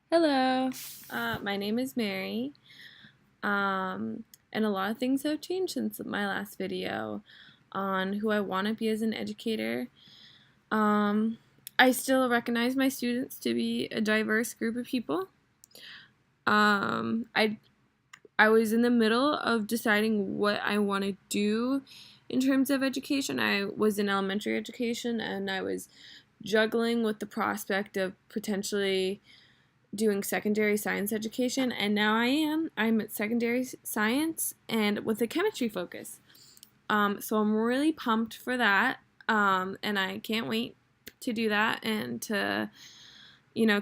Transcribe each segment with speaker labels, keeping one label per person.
Speaker 1: Hello, my name is Mary, and a lot of things have changed since my last video on who I want to be as an educator. Um, I still recognize my students to be a diverse group of people. I was in the middle of deciding what I want to do in terms of education. I was in elementary education, and I was juggling with the prospect of potentially doing secondary science education, and now I'm at secondary science and with a chemistry focus. So I'm really pumped for that, and I can't wait to do that and to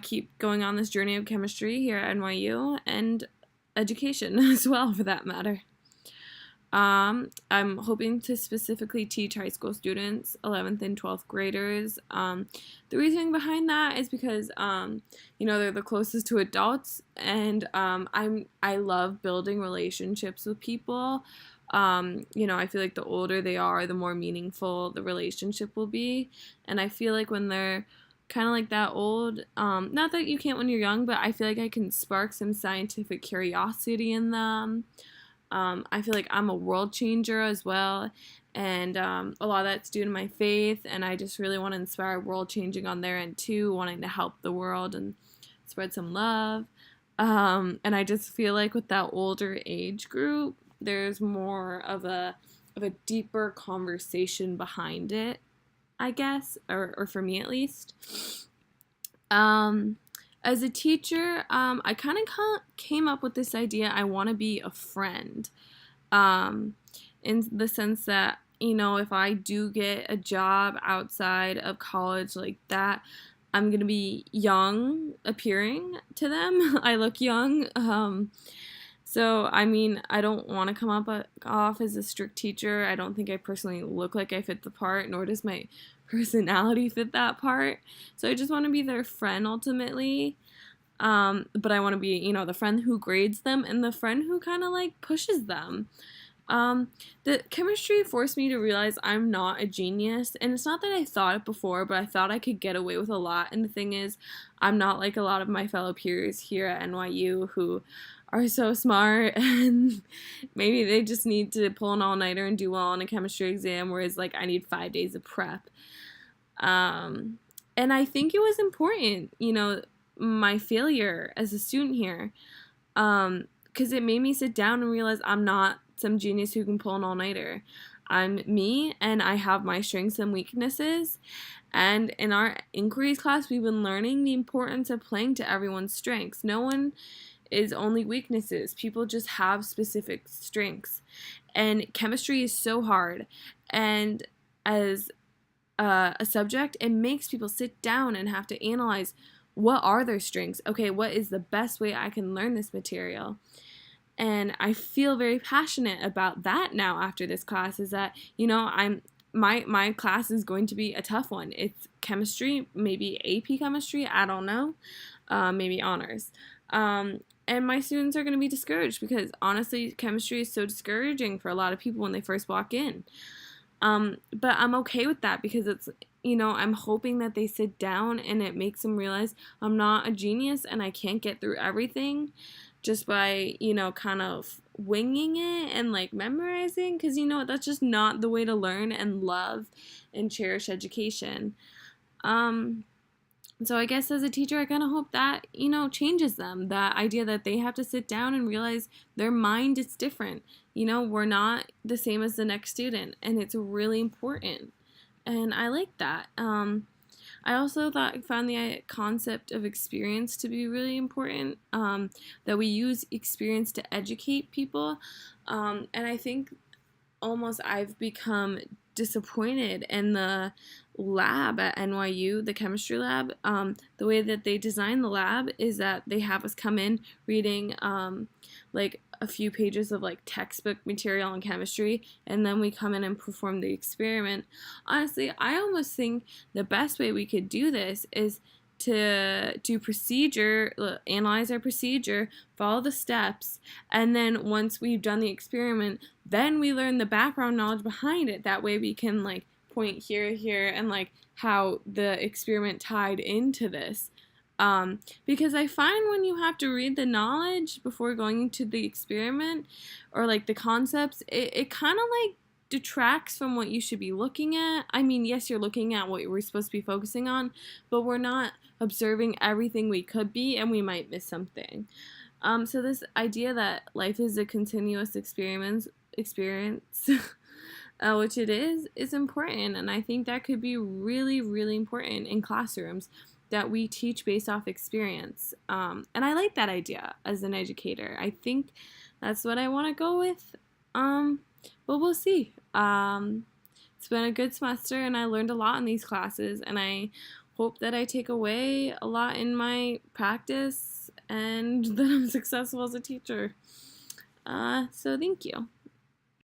Speaker 1: keep going on this journey of chemistry here at NYU and education as well, for that matter. I'm hoping to specifically teach high school students, 11th and 12th graders. The reasoning behind that is because, they're the closest to adults, and I love building relationships with people. I feel like the older they are, the more meaningful the relationship will be, and I feel like when they're kind of like that old, not that you can't when you're young, but I feel like I can spark some scientific curiosity in them. I feel like I'm a world changer as well, and a lot of that's due to my faith, and I just really want to inspire world changing on their end too, wanting to help the world and spread some love. And I just feel like with that older age group, there's more of a deeper conversation behind it, I guess, or for me at least. Um, as a teacher, I kind of came up with this idea. I want to be a friend, um, in the sense that, if I do get a job outside of college like that, I'm going to be young appearing to them. I look young. So, I mean, I don't want to come off as a strict teacher. I don't think I personally look like I fit the part, nor does my personality fit that part. So I just want to be their friend ultimately. But I want to be, the friend who grades them and the friend who kind of like pushes them. The chemistry forced me to realize I'm not a genius, and it's not that I thought it before, but I thought I could get away with a lot. And the thing is, I'm not like a lot of my fellow peers here at NYU who are so smart and maybe they just need to pull an all-nighter and do well on a chemistry exam, whereas like I need 5 days of prep. Um, and I think it was important, my failure as a student here, because it made me sit down and realize I'm not some genius who can pull an all-nighter. I'm me, and I have my strengths and weaknesses. And in our inquiries class, we've been learning the importance of playing to everyone's strengths. No one is only weaknesses. People just have specific strengths. And chemistry is so hard. And as a subject, it makes people sit down and have to analyze what are their strengths. Okay, what is the best way I can learn this material? And I feel very passionate about that now after this class, is that, I'm my class is going to be a tough one. It's chemistry, maybe AP chemistry, I don't know, maybe honors. And my students are going to be discouraged because honestly, chemistry is so discouraging for a lot of people when they first walk in. But I'm okay with that because it's, I'm hoping that they sit down and it makes them realize I'm not a genius and I can't get through everything just by, kind of winging it and like memorizing, because, that's just not the way to learn and love and cherish education. Um, so I guess as a teacher, I kind of hope that, changes them. That idea that they have to sit down and realize their mind is different. We're not the same as the next student, and it's really important. And I like that. I also found the concept of experience to be really important. That we use experience to educate people, and I think almost I've become disappointed in the lab at NYU, the chemistry lab. The way that they design the lab is that they have us come in reading like a few pages of like textbook material on chemistry, and then we come in and perform the experiment. Honestly, I almost think the best way we could do this is to do procedure, analyze our procedure, follow the steps, and then once we've done the experiment, then we learn the background knowledge behind it. That way we can like point here, and like how the experiment tied into this. Because I find when you have to read the knowledge before going into the experiment or like the concepts, it kind of like detracts from what you should be looking at. I mean, yes, you're looking at what we're supposed to be focusing on, but we're not observing everything we could be, and we might miss something. So this idea that life is a continuous experience, which it is important, and I think that could be really, really important in classrooms that we teach based off experience. And I like that idea as an educator. I think that's what I want to go with. But we'll see. It's been a good semester, and I learned a lot in these classes, and I hope that I take away a lot in my practice and that I'm successful as a teacher. So thank you.